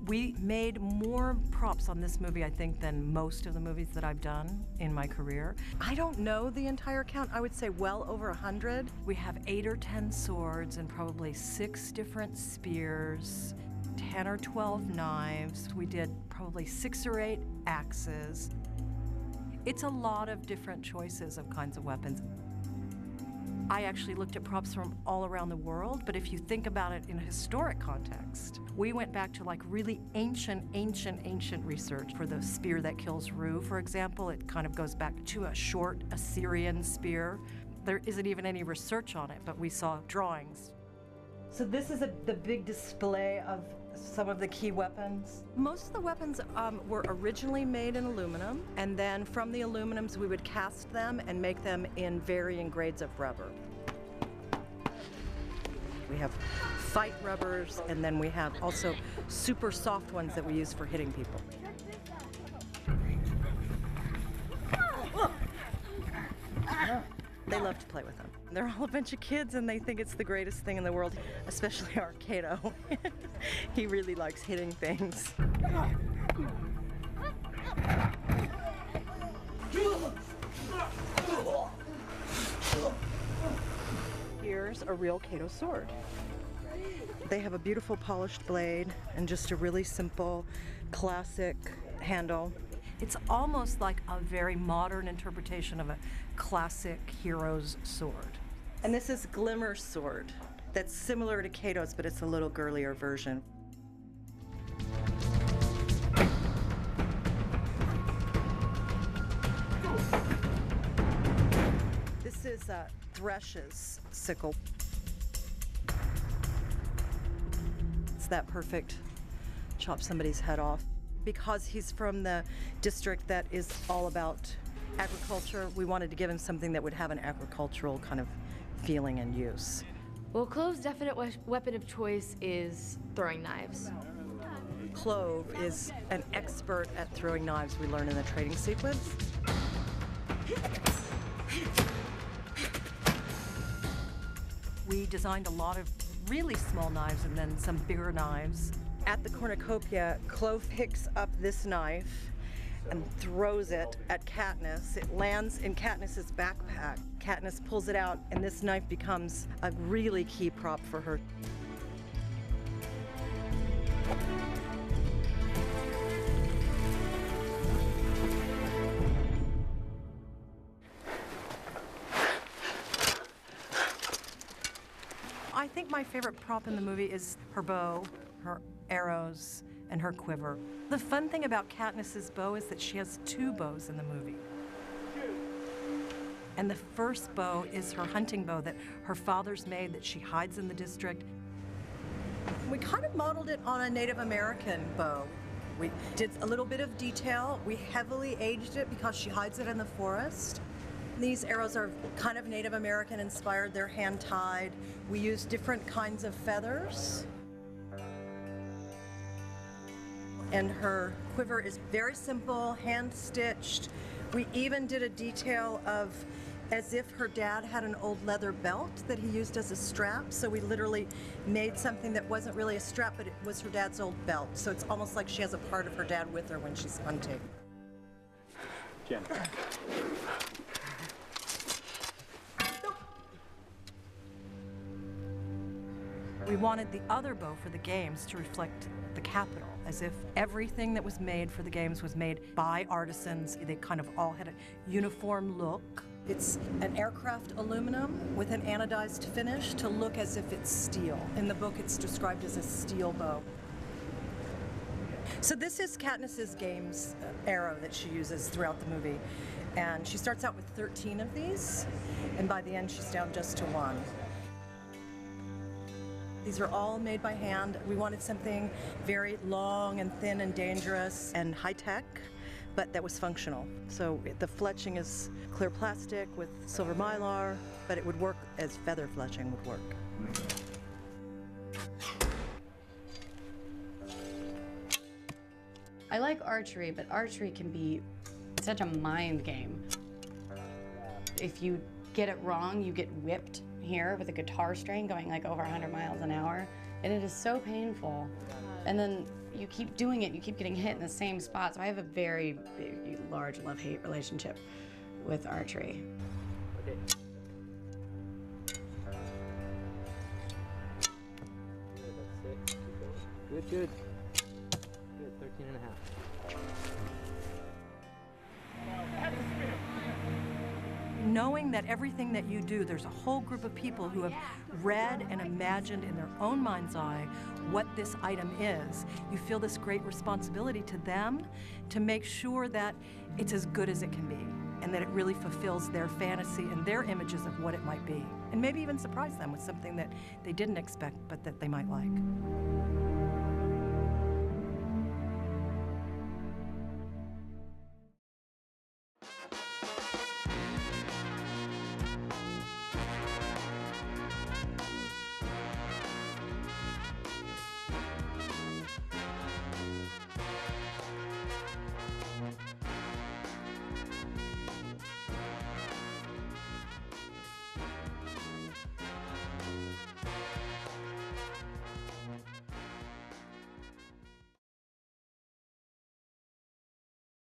We made more props on this movie, I think, than most of the movies that I've done in my career. I don't know the entire count. I would say well over 100. We have 8 or 10 swords and probably 6 different spears, 10 or 12 knives. We did probably 6 or 8 axes. It's a lot of different choices of kinds of weapons. I actually looked at props from all around the world, but if you think about it in a historic context, we went back to like really ancient research for the spear that kills Ru, for example. It kind of goes back to a short Assyrian spear. There isn't even any research on it, but we saw drawings. So this is the big display of some of the key weapons. Most of the weapons were originally made in aluminum, and then from the aluminums we would cast them and make them in varying grades of rubber. We have fight rubbers, and then we have also super soft ones that we use for hitting people. They love to play with them. They're all a bunch of kids and they think it's the greatest thing in the world, especially our Kato. He really likes hitting things. Here's a real Kato sword. They have a beautiful polished blade and just a really simple, classic handle. It's almost like a very modern interpretation of a classic hero's sword. And this is Glimmer's sword. That's similar to Kato's, but it's a little girlier version. This is Thresh's sickle. It's that perfect chop somebody's head off. Because he's from the district that is all about agriculture, we wanted to give him something that would have an agricultural kind of feeling and use. Well, Clove's definite weapon of choice is throwing knives. Clove is an expert at throwing knives, we learn in the training sequence. We designed a lot of really small knives and then some bigger knives. At the cornucopia, Clove picks up this knife and throws it at Katniss. It lands in Katniss's backpack. Katniss pulls it out, and this knife becomes a really key prop for her. I think my favorite prop in the movie is her bow, her arrows, and her quiver. The fun thing about Katniss's bow is that she has 2 bows in the movie. And the first bow is her hunting bow that her father's made that she hides in the district. We kind of modeled it on a Native American bow. We did a little bit of detail. We heavily aged it because she hides it in the forest. These arrows are kind of Native American inspired. They're hand-tied. We use different kinds of feathers. And her quiver is very simple, hand-stitched. We even did a detail of as if her dad had an old leather belt that he used as a strap. So we literally made something that wasn't really a strap, but it was her dad's old belt. So it's almost like she has a part of her dad with her when she's hunting. Jen. We wanted the other bow for the games to reflect the capital, as if everything that was made for the games was made by artisans. They kind of all had a uniform look. It's an aircraft aluminum with an anodized finish to look as if it's steel. In the book, it's described as a steel bow. So this is Katniss's games arrow that she uses throughout the movie. And she starts out with 13 of these, and by the end, she's down just to 1. These are all made by hand. We wanted something very long and thin and dangerous and high-tech, but that was functional. So the fletching is clear plastic with silver mylar, but it would work as feather fletching would work. I like archery, but archery can be such a mind game. If you get it wrong, you get whipped here with a guitar string going like over 100 miles an hour, and it is so painful. And then you keep doing it, you keep getting hit in the same spot. So I have a very big, large love-hate relationship with archery. Okay. That's 6. Keep going. Good, good. Good, 13 and a half. Knowing that everything that you do, there's a whole group of people who have read and imagined in their own mind's eye what this item is, you feel this great responsibility to them to make sure that it's as good as it can be and that it really fulfills their fantasy and their images of what it might be. And maybe even surprise them with something that they didn't expect but that they might like.